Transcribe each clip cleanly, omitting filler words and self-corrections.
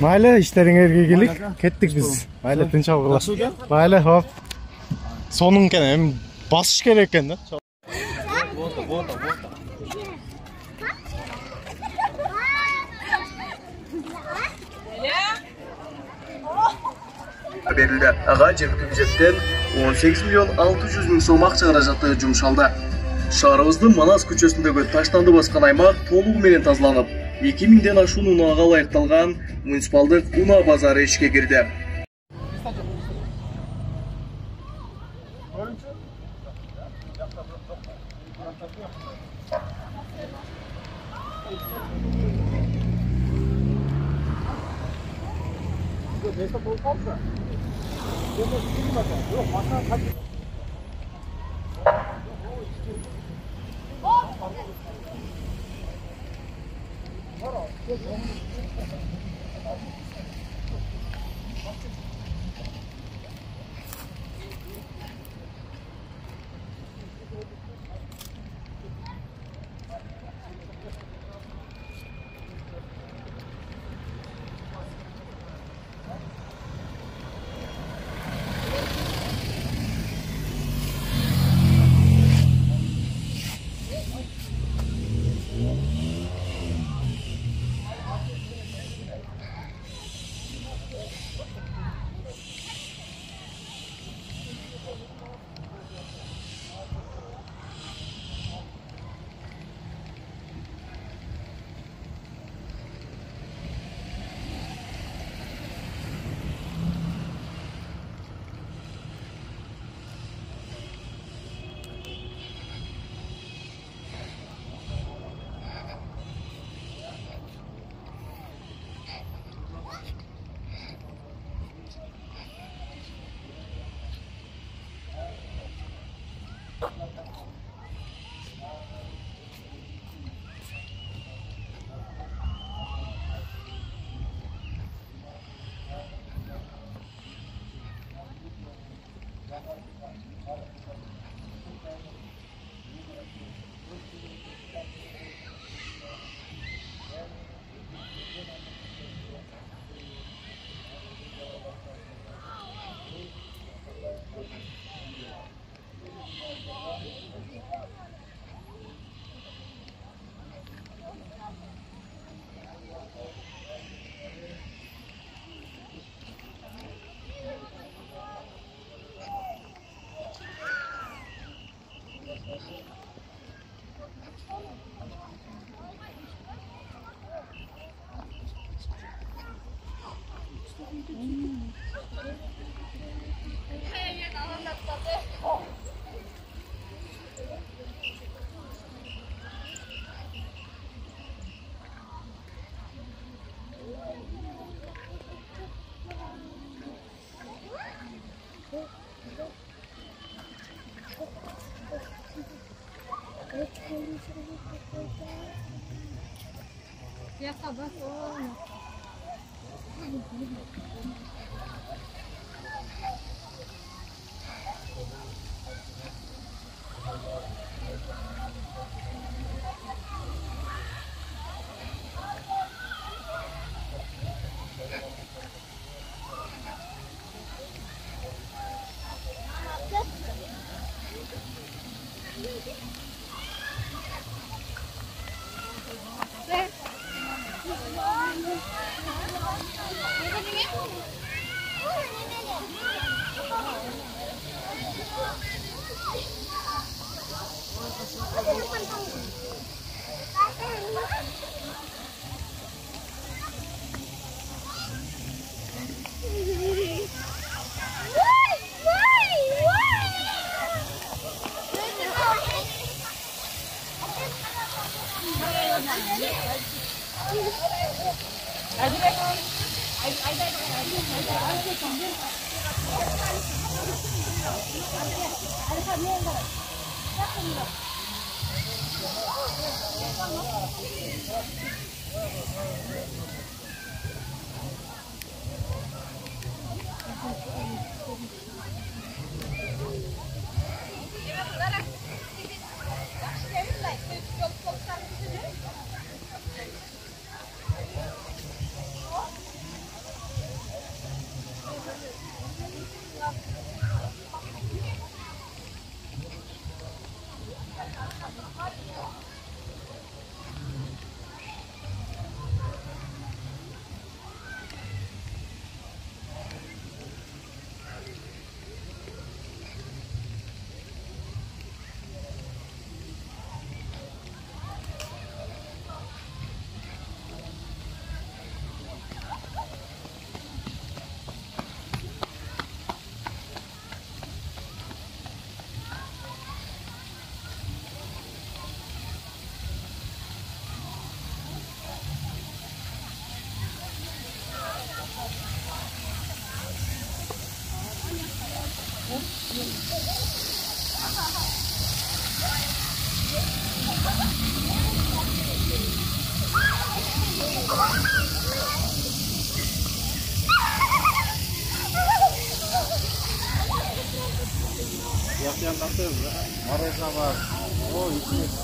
Mayli, ishlaringizga kelik. Ketdik biz. Mayli, tinch olinglar. Mayli, hop. So'ning ekan, ham bosish kerak ekan-da. Berildi. Ağa jергilиктүү бюджеттен 18 миллион 600 миң сом акча каражаты жумшалды. Шаарыбыздын Манас көчөсүндөгү таштанды баскан аймак толугу менен тазаланып, 2000ден ашуун унаага ылайыкталган муниципалдык унаа базары ишке кирди. Ya sabar soalnya.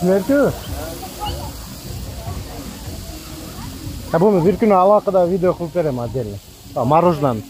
Nerede? Ya bunu bir gün alakada video kılıp vereyim hadi. Marujdan.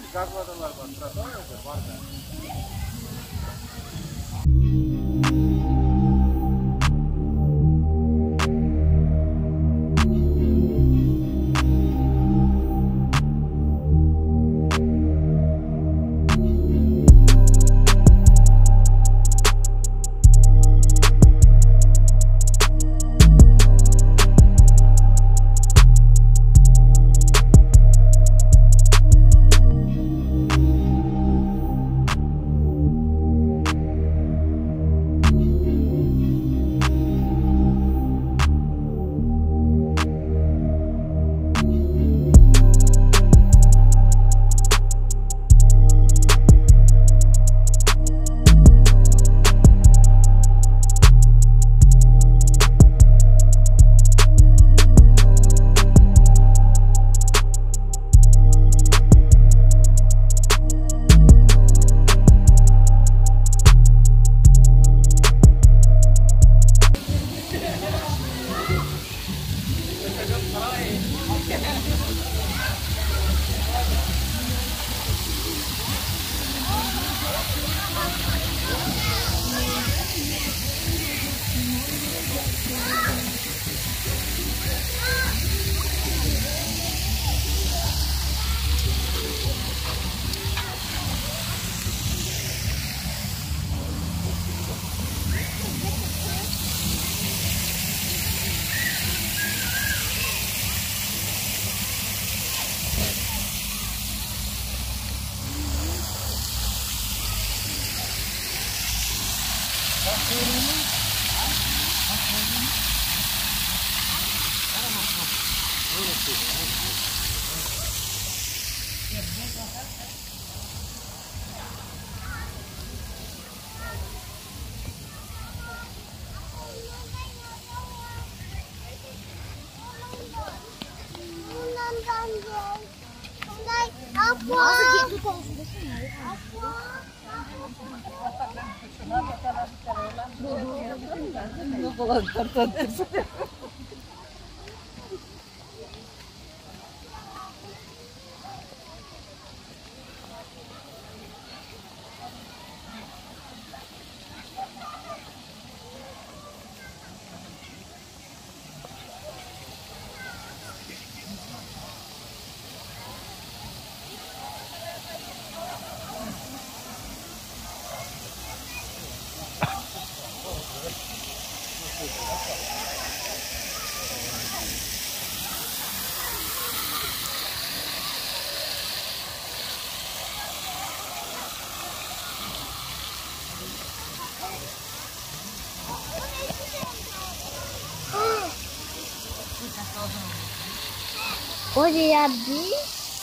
Hoje é abrir.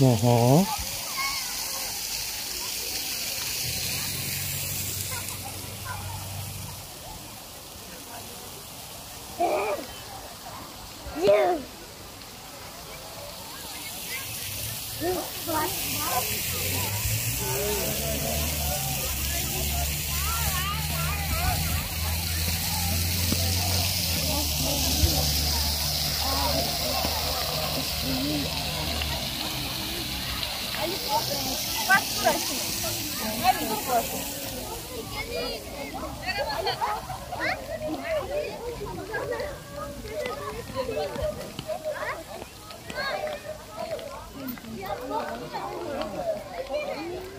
Uhum.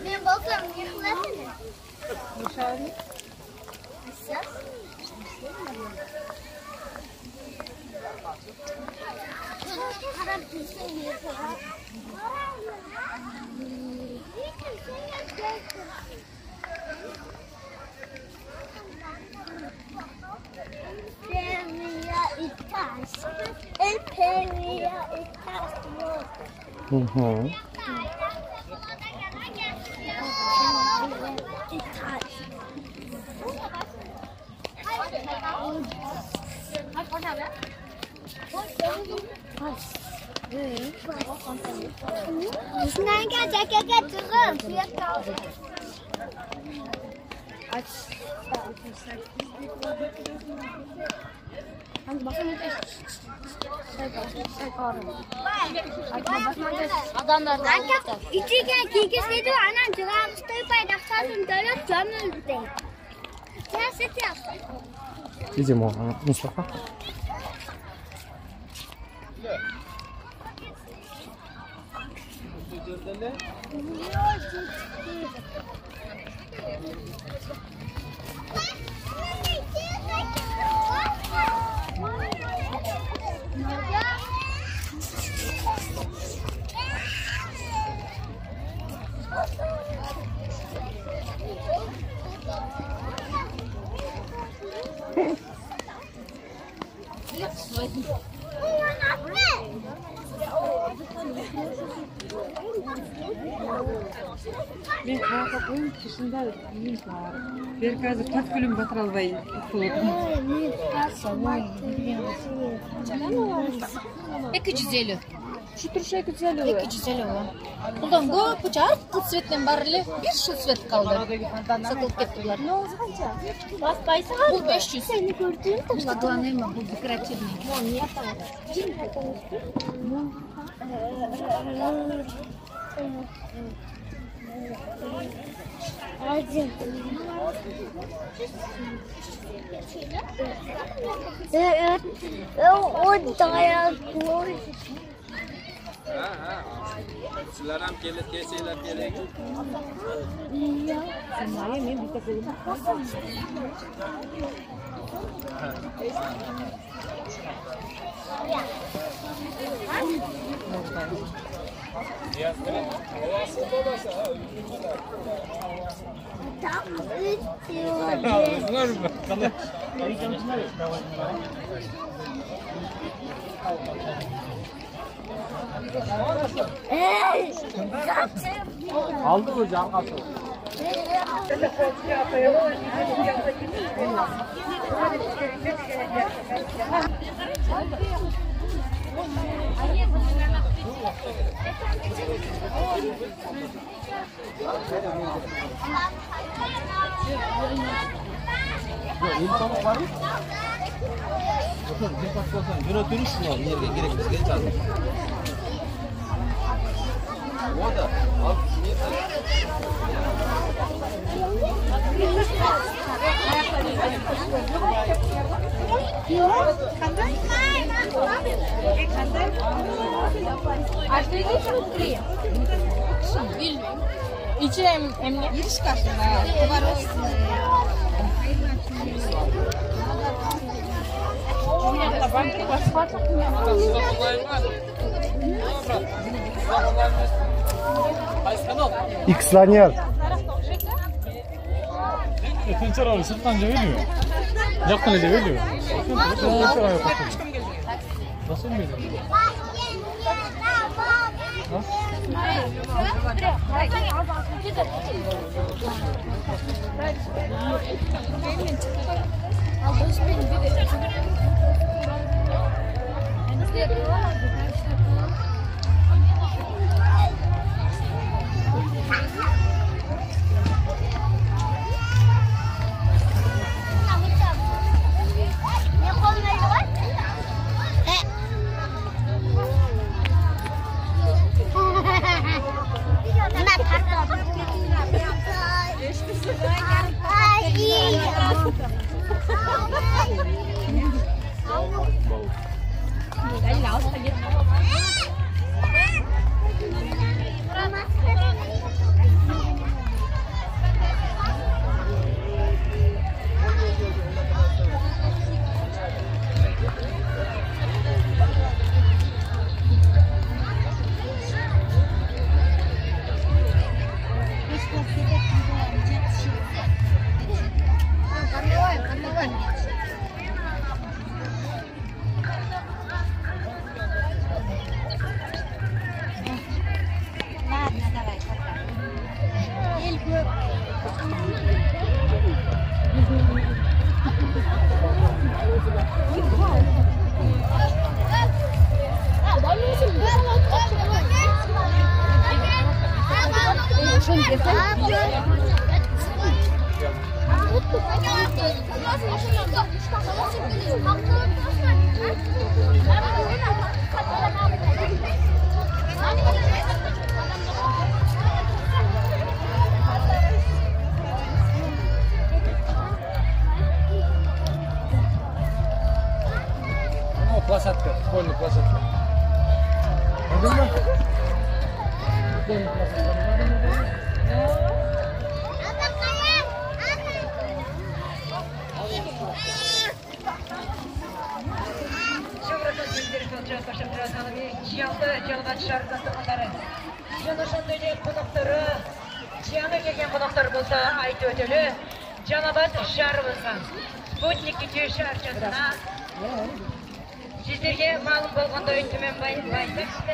Ben bakıyorum yıkılasana. Dışarı. Uhum. Sizlarga jakaga chiqib, suyakka oldi. Adamlardan İçiga kiygisiydi, anam cig'amizni paydaxtasim davlat jamildi. Sen setyapsan. Идем, Мустафа. Ben kalkıp kışında yiyeyim var. Ben hazır 4 gün batır albayım. Екі жүз елу. Şu turşu 250 oluyor. 250 oluyor. Buradan көп uçar, kız svetten barili 500 svet kaldı. Satılıp kettiler. Ne oldu kanca? Baspaysa Bu 500. Seni gördüğüm de Главное, bu dekoratif. O dayak koy. Sizlar ham kelib kelsanglar kerak. Aldı mı can katı? Buni turishni yerga kerak bizga chaqir. Voda, al. İçine emniyet. Giriş karşında. Var olsun. X'lanıyor. Tinchar oli sirtdan jebeliyor. Yoqqan jebeliyor. Nasıl mı? Площадка, футбольная площадка. Sizlerge ma'lum bo'lganday tuman bayda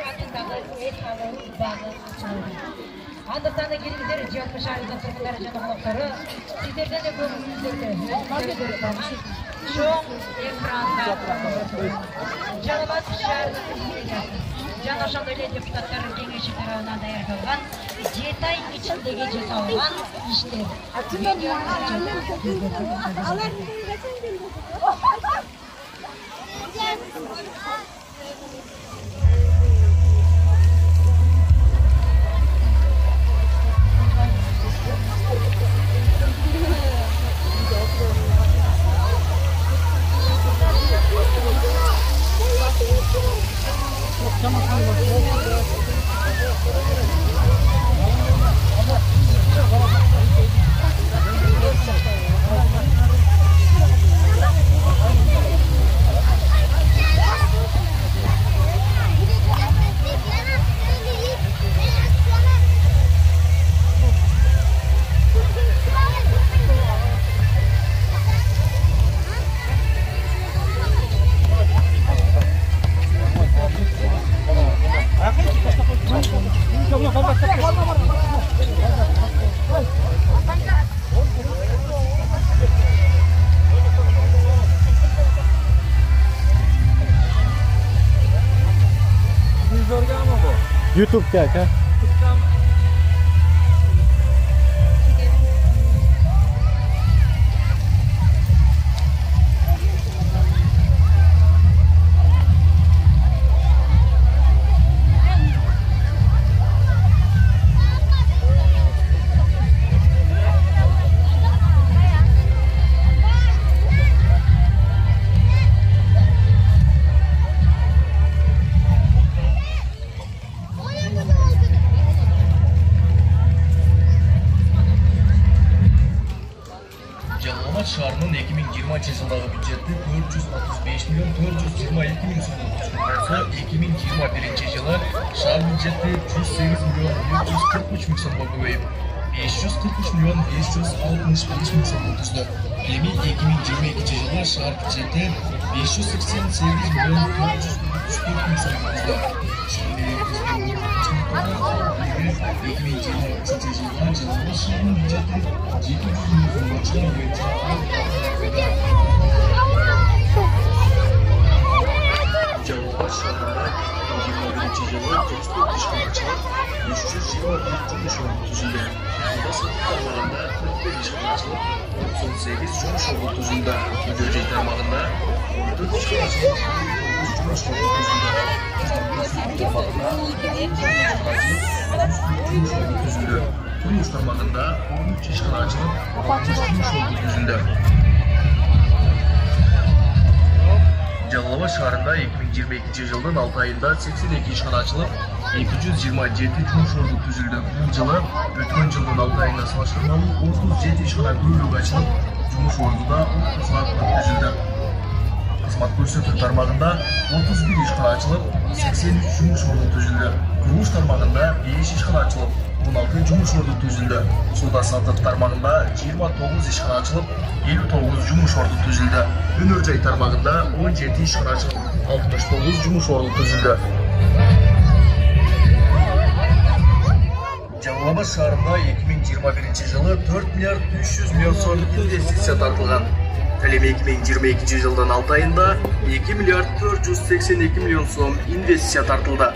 Andijonda bazı çaldı. Andijonda kelingizlar, Jiyotma shahridan turg'unlar janoblari. Sizlardan de ko'ngilingizda shu ekranda Janobat shahridan Janoshonda deputatlar kengashi tomonidan tayyorlangan 7 oy ichidagi jazolan ishlar. YouTube'da aka. Şarının 2020 yılındaki büdjeti 435 milyon 422 bin so'm bo'lsa, 2021 yılı şar büdjeti 108 milyon 143 bin so'm ko'payib 543 milyon 565 bin so'm o'tdi. Yemi 2022 yılı şar büdjeti 588 milyon 434 bin so'm o'tdi. Şimdi 2023 yılında Jalolabad şarının büdjeti 700 milyon so'mga Jalolabad şarında 2021 yılı tekstür işgalçılar 321 cumuş ordu'sunda. Bunda satışlarında 41 işgalçılar 98 cumuş ordu'sunda. Müdürcek tarmağında 14 işgalçılar 9 cumuş ordu'sunda. Turmuş tarmağında 13 işgalçılar 60 cumuş ordu'sunda. Jalolabad şarında 2022 yılının 6 ayında 82 işgal açılıp 227 cumuş ordu tüzüldü. Bu yılı ötken yılın 6 ayında salıştırmalı 37 işgal bölük açılıp cumuş orduda 30 farklı tüzüldü. Kısmat ko'rsatuv tarmağında 31 işgal açılıp 83 cumuş ordu tüzüldü. Kuruluş tarmağında 5 işgal açılıp 16 cumuş ordu tüzüldü. Suda satış tarmağında 29 işgal açılıp 59 cumuş ordu tüzüldü. Ünürcay tarmağında 17 işgal açılıp 69 cumuş ordu tüzüldü. Jalolabad şarında 2021 yılı 4 milyar 300 milyon so'mlik investitsiya tartılgan. Talebe 2022 yılının 6 ayında 2 milyar 482 milyon so'm investitsiya tartıldı.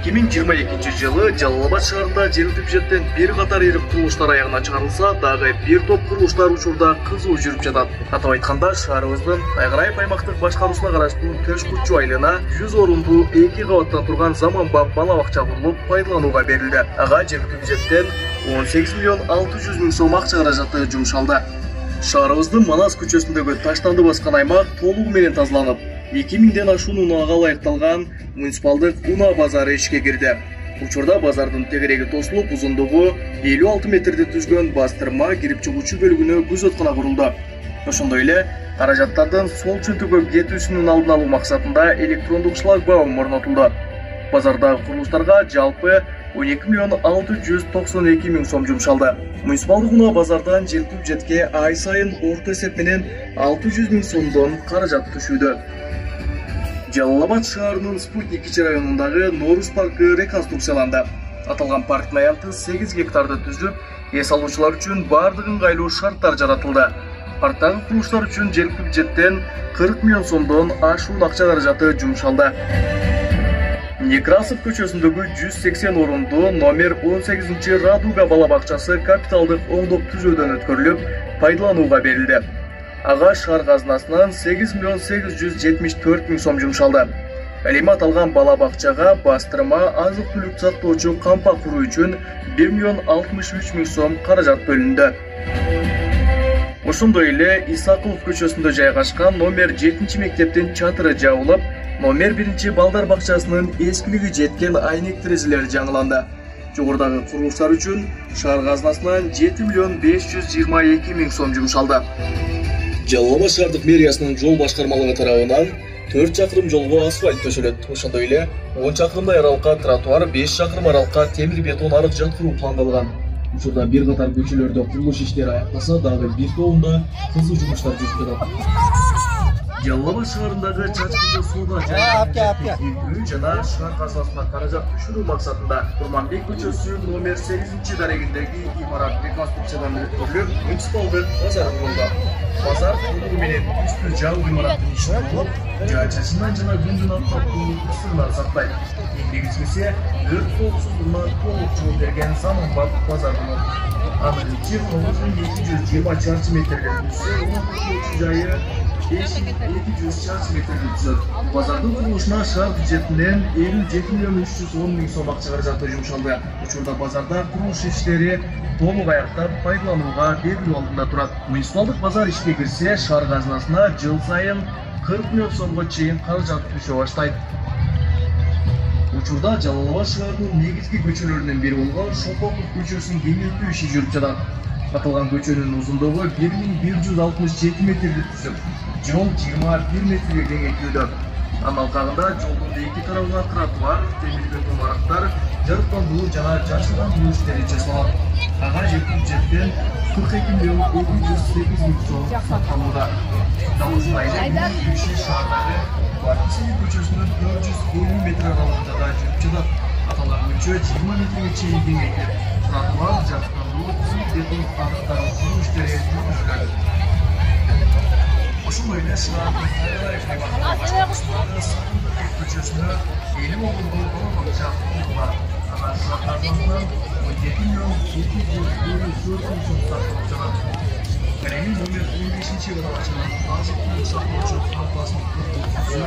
2022 жылы Жалал-Абад шаарында жергиликтүү бюджеттен бир катар ири курулуштар аягына чыгарылса, дагы бир топ курулуштар учурда кызуу жүрүп жатат. Атап айтканда, шаарыбыздын Айгырайып аймактык башкаруусуна караштуу Төшкүчү айылына 100 орундуу 2 кабаттан турган заманбап бала бакча курулуп пайдаланууга берилди. Ага жергиликтүү бюджеттен 18 миллион 600 миң сом акча каражаты жумшалды. Шаарыбыздын Манас көчөсүндөгү таштанды баскан аймак толугу менен тазаланып, 2000ден ашуун унаага ылайыкталган муниципалдык унаа базары ишке кирди. Учурда базардын тегереги тосулуп, узундугу 56 метрди түзгөн бастырма кирип чыгуучу бөлүгүнө күзөткана курулду. Ошондой эле каражаттардын сол чөнтөгө кетүүсүнүн алдын алуу максатында электрондук шлагбаум орнотулду. Базардагы курулуштарга жалпы 12 миллион 692 миң сом жумшалды. Муниципалдык унаа базардан жергиликтүү бюджетке ай сайын орто эсеп менен 600 миң сомдон каражат түшүүдө. Жалал-Абад шаарынын Спутник ичи районундагы Норус паркы реконструкцияланды. Аталган парктын аянты 8 гектарды түзүп, эс алуучулар үчүн бардык ыңгайлуу шарттар жаратылды. Парктагы курулуштар үчүн жергиликтүү бюджеттен 40 миллион сомдон ашуун акча каражаты жумшалды. Некрасов көчөсүндөгү 180 орунду номер 18 Радуга бала бакчасы капиталдык оңдоп түзөөдөн өткөрүлүп, пайдаланууга берилди. Ага шаар казынасынан 8 миллион 874 миң сом жумшалды. Эми аталган бала бакчага бастырма азык-түлүк сактоочу кампа куруу үчүн 1 миллион 63 миң сом каражат бөлүндү. Ошондой эле Исакулов көчөсүндө жайгашкан номер 7 мектептин чатыры жабылып, номер 1 балдар бакчасынын эскилиги жеткен айнек терезелери жаңыланды. Жогорудагы курулуштар үчүн шаар казынасынан 7 миллион 522 миң сом жумшалды. Жалал-Абад шаардык мэриясынын жол башкармалыгы тарабынан 4 чакырым жолго асфальт төшөлөт. Ошондой эле 10 чакырымдай аралыкка тротуар, 5 чакырым аралыкка темир бетон арык жаткыруу пландалган. Учурда бир катар көчөлөрдө курулуш иштери аякталса, дагы бир тобунда кызуу жумуштар жүрүп жатат. Жалал-Абад шаарындагы чачкынды сууга жана шаар казынасына каражат түшүрүү максатында Курманбек көчөсү номер 8 дарегиндеги имарат реконструкциядан өткөрүлүп, муниципалдык базар курулду. Базар толугу менен үстү жабык имараттын ишин кылып, жаачасынан жана күндүн аптаптуулук сырлар сактайт. Негизгиси өрт коопсуздугуна толук жооп берген заманбап базар болот. Анын ичи 9220 чарчы метрге түзсө, окуучу жайы 5200 чарчы метрге түзөт. Базардын курулушуна шаар бюджетинен 57 миллион 310 миң сом акча каражаты жумшалды. Учурда базарда курулуш иштери толук аяктап пайдаланууга берилүү алдында турат. Муниципалдык базар ишке кирсе, шаар казынасына жыл сайын 40 миллион сомго чейин каражат түшө баштайт. Учурда Жалал-Абад шаарынын негизги көчөлөрүнүн бири болгон Шопоков көчөсүнүн кеңейтүү иши жүрүп жатат. Аталган көчөнүн узундугу 1167 метрди түзүп, жол 21 метрге кеңейтүүдө. Анын алкагында жолдун эки тарабына тротуар, темир бетон арыктар, жарыктандыруу жана жашылдандыруу иштери жасалат. Ага жергиликтүү бюджеттен 42 миллион 708 миң сом сакталууда. Далысына эле иши шаардагы Батисиев көчөсүнүн 450 метр аралыгында да жүрүп жатат. Аталган көчө 20 метрге чейин кеңейтилип, тротуар, жарыктандыруу, бетон арыктарын куруу иштери жүргүзүлөт. Ошондой эле шаардын Айгырайып аймагындагы көчөсүнө 50 орунду бала бакча курулган. Ага шаар казынасынан 17 миллион 754 миң сом сакталып жатат. Эми номер 15 бала бакчанын азык-түлүк сактоочу кампасын түзүү,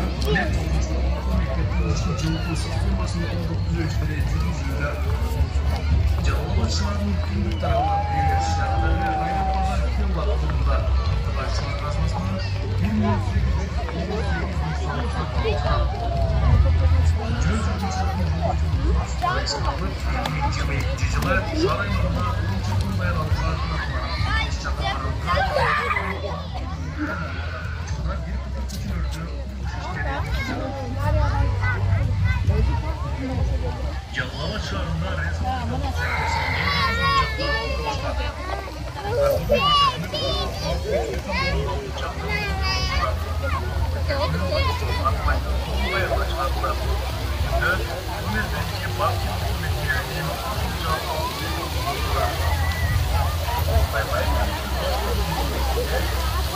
мектептин жылкы системасын оңдоп түзөө иштери жүргүзүлүүдө. Жалал-Абад шаарынын түндүк тарабынан берилген шаардагы айрым базар кылган тургунда шаар казынасынан 1 миллион 828 миң сом сакталып жатат. Жол жүргүзүүчүлөрдүн жылы 2022 жылы шаар аймагында 10 чакырым аралыкка тротуар, 5 чакырым аралыкка Жалал-Абад шаарында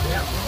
Evet.